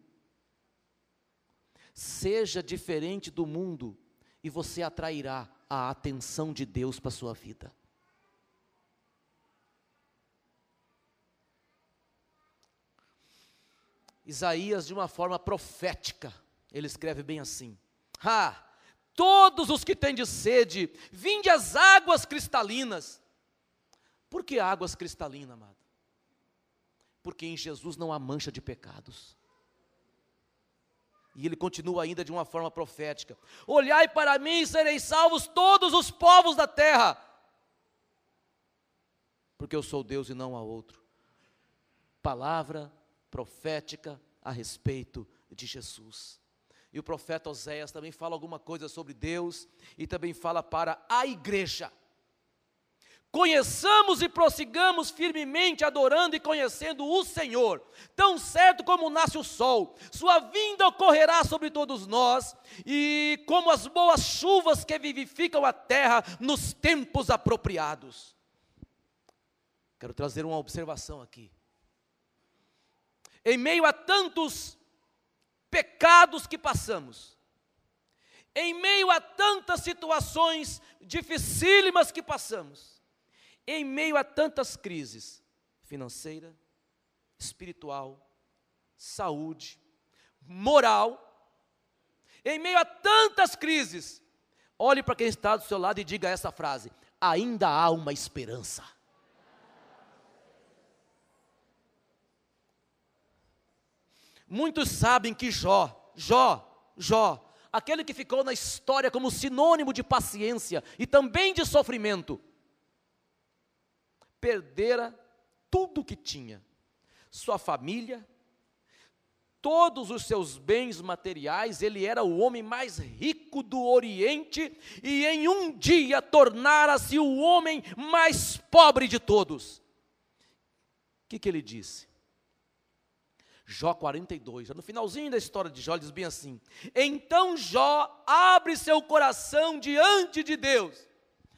Seja diferente do mundo e você atrairá a atenção de Deus para a sua vida. Isaías, de uma forma profética, ele escreve bem assim: todos os que têm de sede, vinde às águas cristalinas. Por que águas cristalinas, amado? Porque em Jesus não há mancha de pecados. E ele continua ainda de uma forma profética: olhai para mim e sereis salvos todos os povos da terra, porque eu sou Deus e não há outro. Palavra profética a respeito de Jesus. E o profeta Oséias também fala alguma coisa sobre Deus, e também fala para a igreja: conheçamos e prossigamos firmemente adorando e conhecendo o Senhor, tão certo como nasce o sol, sua vinda ocorrerá sobre todos nós, e como as boas chuvas que vivificam a terra nos tempos apropriados. Quero trazer uma observação aqui. Em meio a tantos pecados que passamos, em meio a tantas situações dificílimas que passamos, em meio a tantas crises, financeira, espiritual, saúde, moral, em meio a tantas crises, olhe para quem está do seu lado e diga essa frase: ainda há uma esperança. Muitos sabem que Jó, aquele que ficou na história como sinônimo de paciência e também de sofrimento, perdera tudo o que tinha, sua família, todos os seus bens materiais. Ele era o homem mais rico do Oriente e em um dia tornara-se o homem mais pobre de todos. O que ele disse? Jó 42, no finalzinho da história de Jó, ele diz bem assim: então Jó abre seu coração diante de Deus.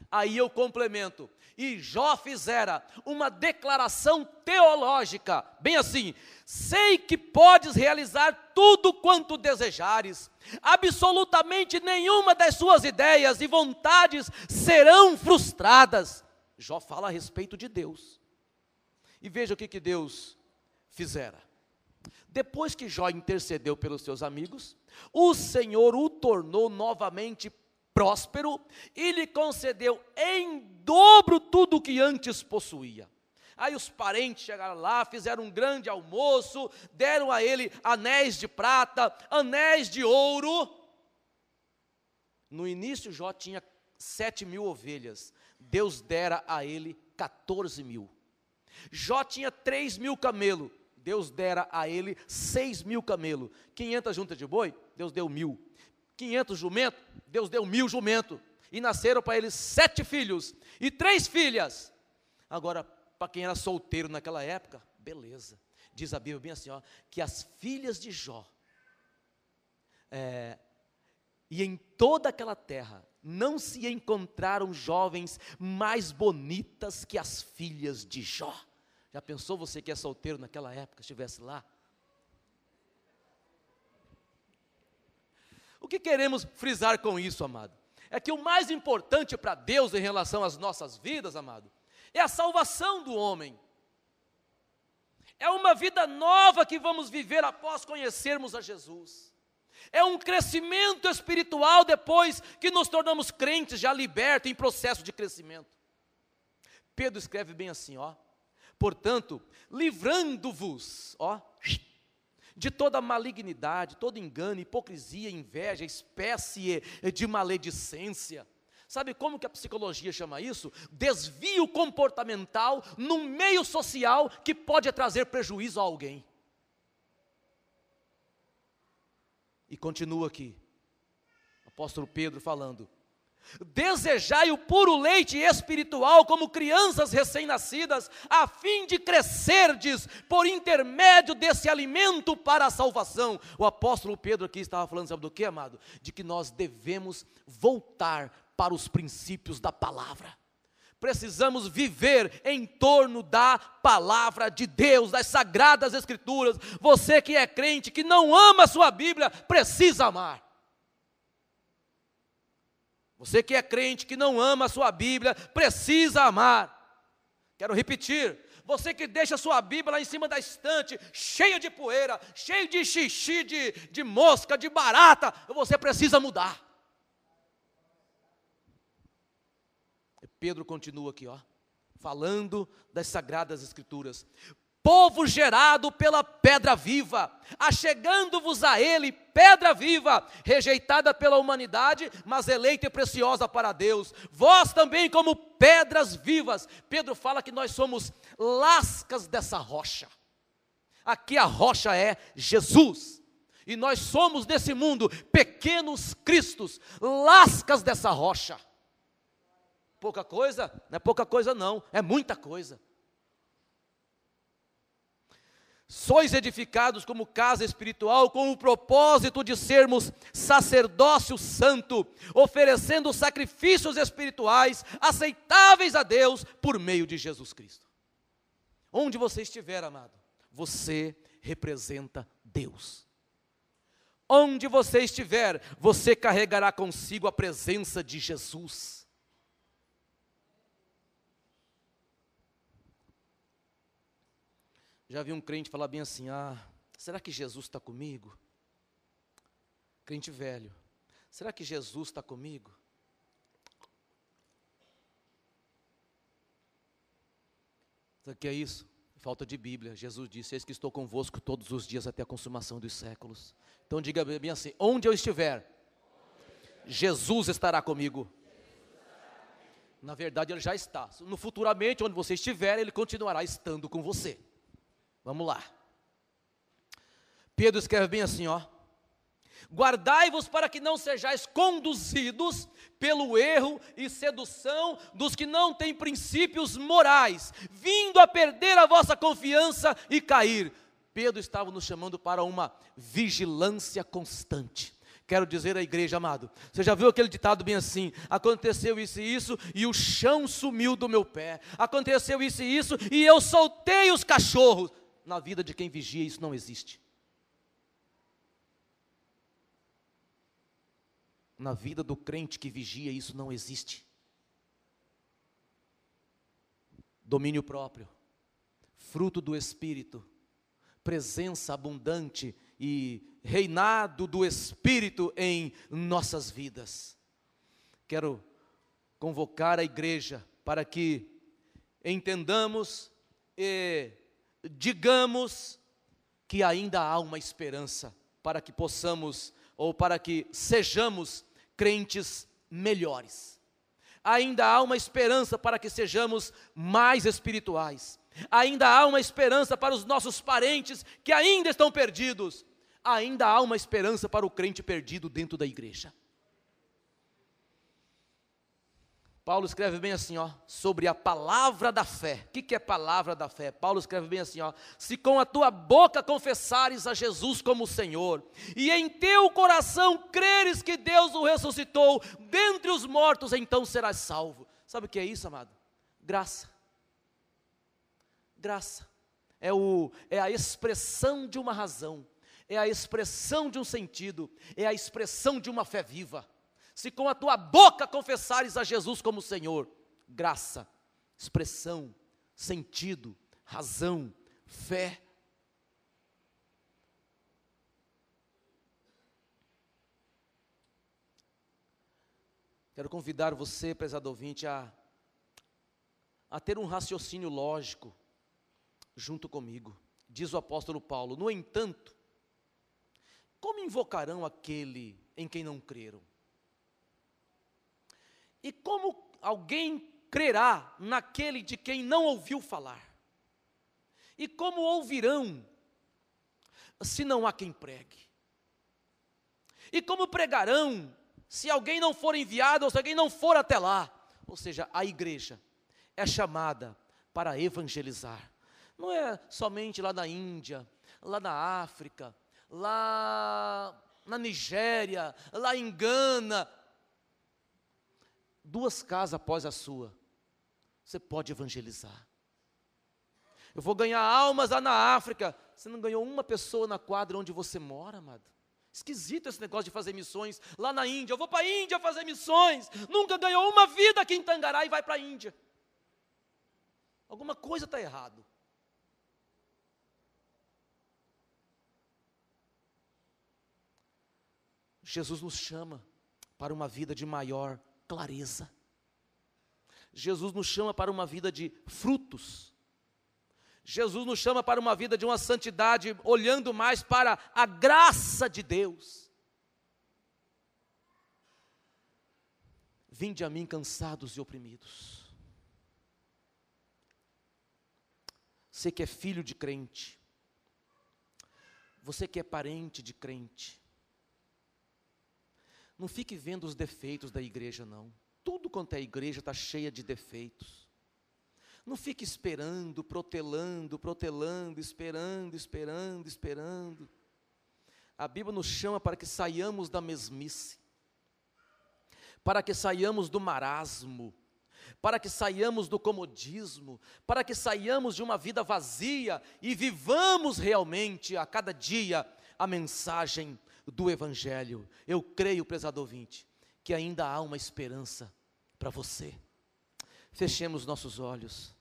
Aí eu complemento: e Jó fizera uma declaração teológica, bem assim: sei que podes realizar tudo quanto desejares, absolutamente nenhuma das suas ideias e vontades serão frustradas. Jó fala a respeito de Deus. E veja o que Deus fizera. Depois que Jó intercedeu pelos seus amigos, o Senhor o tornou novamente próspero e lhe concedeu em dobro tudo o que antes possuía. Aí os parentes chegaram lá, fizeram um grande almoço, deram a ele anéis de prata, anéis de ouro. No início Jó tinha 7.000 ovelhas, Deus dera a ele 14.000. Jó tinha 3.000 camelos, Deus dera a ele 6.000 camelos. 500 juntas de boi, Deus deu 1.000. 500 jumentos, Deus deu 1.000 jumentos. E nasceram para ele 7 filhos e 3 filhas. Agora, para quem era solteiro naquela época, beleza. Diz a Bíblia bem assim, ó, que as filhas de Jó, e em toda aquela terra, não se encontraram jovens mais bonitas que as filhas de Jó. Já pensou você que é solteiro naquela época, estivesse lá? O que queremos frisar com isso, amado? É que o mais importante para Deus em relação às nossas vidas, amado, é a salvação do homem. É uma vida nova que vamos viver após conhecermos a Jesus. É um crescimento espiritual depois que nos tornamos crentes, já libertos, em processo de crescimento. Pedro escreve bem assim, ó: portanto, livrando-vos, de toda malignidade, todo engano, hipocrisia, inveja, espécie de maledicência. Sabe como que a psicologia chama isso? Desvio comportamental num meio social que pode trazer prejuízo a alguém. E continua aqui, apóstolo Pedro falando: desejai o puro leite espiritual como crianças recém-nascidas, a fim de crescerdes por intermédio desse alimento para a salvação. O apóstolo Pedro aqui estava falando, sabe do que, amado? De que nós devemos voltar para os princípios da palavra. Precisamos viver em torno da palavra de Deus, das sagradas escrituras. Você que é crente, que não ama a sua Bíblia, precisa amar. Você que é crente, que não ama a sua Bíblia, precisa amar. Quero repetir: você que deixa a sua Bíblia lá em cima da estante, cheia de poeira, cheia de xixi, de mosca, de barata, você precisa mudar. E Pedro continua aqui, falando das sagradas escrituras: povo gerado pela pedra viva, achegando-vos a ele, pedra viva, rejeitada pela humanidade, mas eleita e preciosa para Deus. Vós também como pedras vivas. Pedro fala que nós somos lascas dessa rocha. Aqui a rocha é Jesus. E nós somos desse mundo pequenos cristos, lascas dessa rocha. Pouca coisa? Não é pouca coisa não, é muita coisa. Sois edificados como casa espiritual, com o propósito de sermos sacerdócio santo, oferecendo sacrifícios espirituais, aceitáveis a Deus, por meio de Jesus Cristo. Onde você estiver, amado, você representa Deus. Onde você estiver, você carregará consigo a presença de Jesus. Já vi um crente falar bem assim: será que Jesus está comigo? crente velho, será que Jesus está comigo? Sabe o que é isso? Falta de Bíblia. Jesus disse: eis que estou convosco todos os dias até a consumação dos séculos. Então diga bem assim: onde eu estiver, Jesus estará comigo. Na verdade ele já está. No futuramente, onde você estiver, ele continuará estando com você. Vamos lá. Pedro escreve bem assim, ó: guardai-vos para que não sejais conduzidos pelo erro e sedução dos que não têm princípios morais, vindo a perder a vossa confiança e cair. Pedro estava nos chamando para uma vigilância constante. Quero dizer à igreja, amado, você já viu aquele ditado bem assim: aconteceu isso e isso, e o chão sumiu do meu pé, aconteceu isso e isso, e eu soltei os cachorros. Na vida de quem vigia isso não existe. Na vida do crente que vigia isso não existe. Domínio próprio, fruto do Espírito, presença abundante e reinado do Espírito em nossas vidas. Quero convocar a igreja para que entendamos e digamos que ainda há uma esperança para que possamos, ou para que sejamos crentes melhores. Ainda há uma esperança para que sejamos mais espirituais. Ainda há uma esperança para os nossos parentes que ainda estão perdidos. Ainda há uma esperança para o crente perdido dentro da igreja. Paulo escreve bem assim, ó, sobre a palavra da fé. O que é palavra da fé? Paulo escreve bem assim, ó: se com a tua boca confessares a Jesus como Senhor, e em teu coração creres que Deus o ressuscitou dentre os mortos, então serás salvo. Sabe o que é isso, amado? Graça. Graça. É a expressão de uma razão, é a expressão de um sentido, é a expressão de uma fé viva. Se com a tua boca confessares a Jesus como Senhor, graça, expressão, sentido, razão, fé. Quero convidar você, prezado ouvinte, a ter um raciocínio lógico junto comigo. Diz o apóstolo Paulo: no entanto, como invocarão aquele em quem não creram? E como alguém crerá naquele de quem não ouviu falar? E como ouvirão, se não há quem pregue? E como pregarão, se alguém não for enviado, ou se alguém não for até lá? Ou seja, a igreja é chamada para evangelizar. Não é somente lá na Índia, lá na África, lá na Nigéria, lá em Gana. 2 casas após a sua, você pode evangelizar. Eu vou ganhar almas lá na África. Você não ganhou uma pessoa na quadra onde você mora, amado? Esquisito esse negócio de fazer missões lá na Índia. Eu vou para a Índia fazer missões. Nunca ganhou uma vida aqui em Tangará e vai para a Índia. Alguma coisa está errado. Jesus nos chama para uma vida de maior clareza. Jesus nos chama para uma vida de frutos. Jesus nos chama para uma vida de uma santidade, olhando mais para a graça de Deus. Vinde a mim cansados e oprimidos. Você que é filho de crente, você que é parente de crente, não fique vendo os defeitos da igreja, não. Tudo quanto é igreja está cheia de defeitos. Não fique esperando, protelando, esperando. A Bíblia nos chama para que saiamos da mesmice, para que saiamos do marasmo, para que saiamos do comodismo, para que saiamos de uma vida vazia e vivamos realmente a cada dia a mensagem do Evangelho. Eu creio, prezado ouvinte, que ainda há uma esperança para você. Fechemos nossos olhos.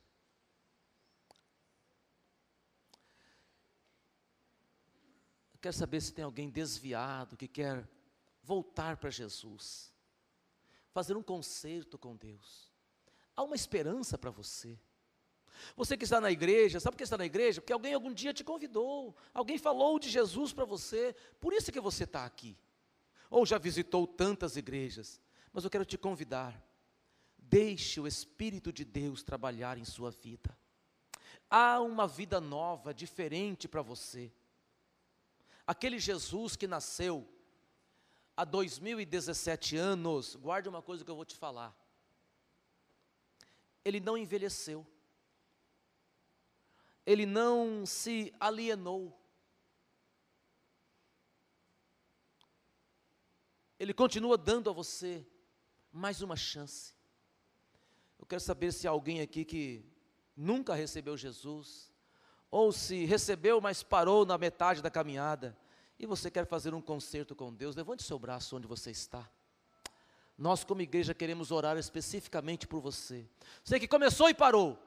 Eu quero saber se tem alguém desviado que quer voltar para Jesus, fazer um concerto com Deus. Há uma esperança para você. Você que está na igreja, sabe por que está na igreja? Porque alguém algum dia te convidou, alguém falou de Jesus para você, por isso que você está aqui. Ou já visitou tantas igrejas, mas eu quero te convidar, deixe o Espírito de Deus trabalhar em sua vida. Há uma vida nova, diferente para você. Aquele Jesus que nasceu há 2017 anos, guarde uma coisa que eu vou te falar, ele não envelheceu, ele não se alienou, ele continua dando a você mais uma chance. Eu quero saber se há alguém aqui que nunca recebeu Jesus, ou se recebeu, mas parou na metade da caminhada, e você quer fazer um concerto com Deus. Levante seu braço onde você está. Nós como igreja queremos orar especificamente por você. Você que começou e parou,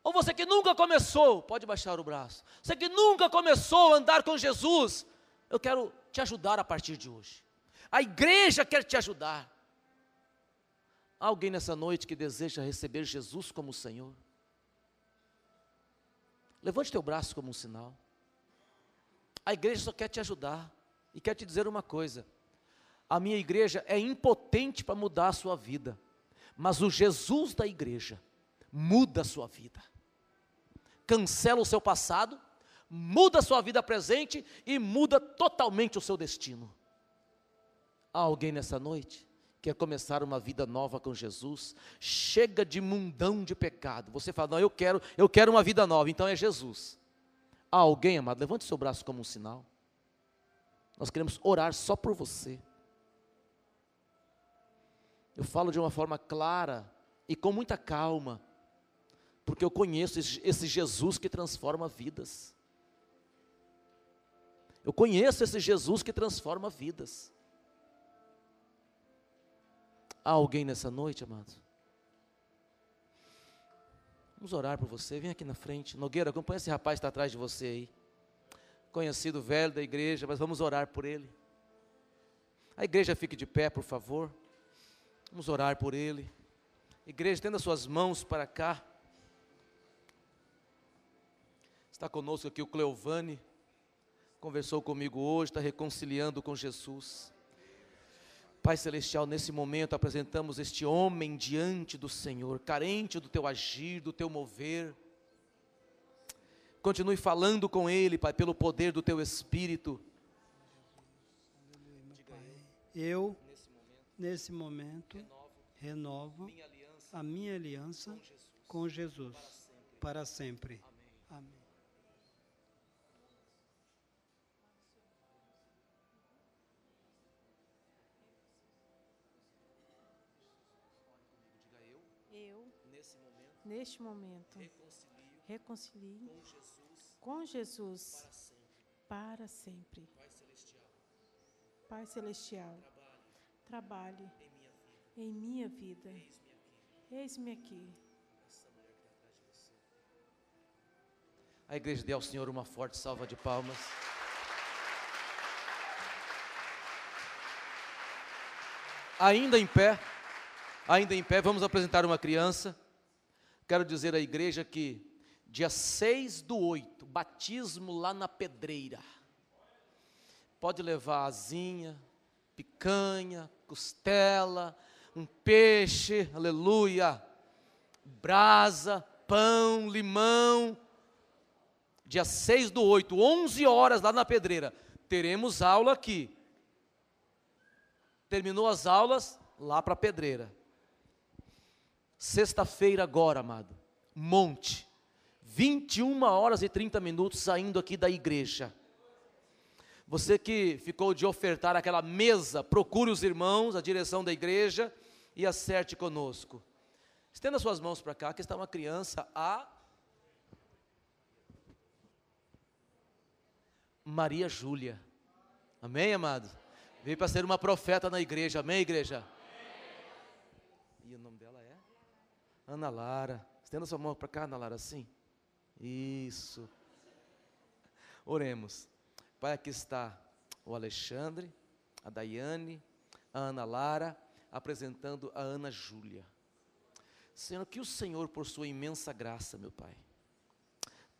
ou você que nunca começou, pode baixar o braço. Você que nunca começou a andar com Jesus, eu quero te ajudar a partir de hoje. A igreja quer te ajudar. Há alguém nessa noite que deseja receber Jesus como Senhor? Levante teu braço como um sinal. A igreja só quer te ajudar e quer te dizer uma coisa: a minha igreja é impotente para mudar a sua vida, mas o Jesus da igreja muda a sua vida, cancela o seu passado, muda a sua vida presente e muda totalmente o seu destino. Há alguém nessa noite que quer começar uma vida nova com Jesus? Chega de mundão de pecado. Você fala, não, eu quero uma vida nova, então é Jesus. Há alguém, amado, levante seu braço como um sinal. Nós queremos orar só por você. Eu falo de uma forma clara e com muita calma, porque eu conheço esse Jesus que transforma vidas. Eu conheço esse Jesus que transforma vidas. Há alguém nessa noite, amado? Vamos orar por você, vem aqui na frente. Nogueira, acompanha esse rapaz que está atrás de você aí. Conhecido velho da igreja, mas vamos orar por ele. A igreja fique de pé, por favor. Vamos orar por ele. Igreja, estenda suas mãos para cá. Está conosco aqui o Cleovane. Conversou comigo hoje, está reconciliando com Jesus. Pai Celestial, nesse momento apresentamos este homem diante do Senhor, carente do Teu agir, do Teu mover. Continue falando com ele, Pai, pelo poder do Teu Espírito. Eu, nesse momento, renovo a minha aliança com Jesus para sempre. Amém. Eu, neste momento, reconcilio com Jesus para sempre. Pai Celestial, trabalhe em minha vida. Eis-me aqui. A igreja dê ao Senhor uma forte salva de palmas. Ainda em pé, vamos apresentar uma criança. Quero dizer à igreja que dia 6/8, batismo lá na Pedreira. Pode levar asinha, picanha, costela, um peixe, aleluia, brasa, pão, limão. Dia 6/8, 11 horas lá na Pedreira, teremos aula aqui. Terminou as aulas, lá para a Pedreira. Sexta-feira agora, amado, Monte, 21h30 saindo aqui da igreja. Você que ficou de ofertar aquela mesa, procure os irmãos, a direção da igreja e acerte conosco. Estenda suas mãos para cá, que está uma criança, a Maria Júlia. Amém, amado? Veio para ser uma profeta na igreja, amém, igreja? Amém. E o nome dela é? Ana Lara. Estenda sua mão para cá, Ana Lara, assim. Isso. Oremos. Pai, aqui está o Alexandre, a Daiane, a Ana Lara, apresentando a Ana Júlia. Senhor, que o Senhor, por sua imensa graça, meu Pai,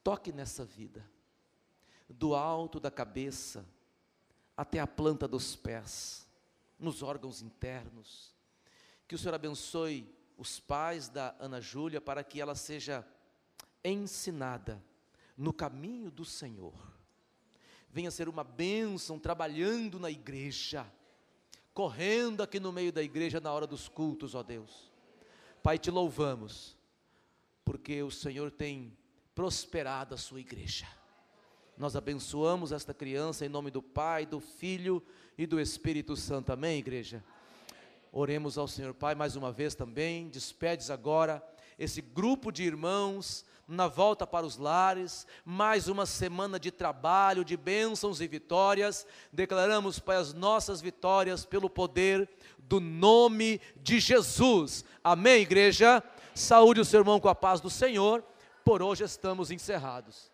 toque nessa vida, do alto da cabeça até a planta dos pés, nos órgãos internos. Que o Senhor abençoe os pais da Ana Júlia para que ela seja ensinada no caminho do Senhor. Venha ser uma bênção trabalhando na igreja, correndo aqui no meio da igreja na hora dos cultos, ó Deus. Pai, te louvamos, porque o Senhor tem prosperado a sua igreja. Nós abençoamos esta criança em nome do Pai, do Filho e do Espírito Santo. Amém, igreja? Oremos ao Senhor. Pai, mais uma vez também, despedes agora esse grupo de irmãos na volta para os lares, mais uma semana de trabalho, de bênçãos e vitórias. Declaramos, Pai, as nossas vitórias pelo poder do nome de Jesus. Amém, igreja? Saúde o seu irmão com a paz do Senhor. Por hoje estamos encerrados.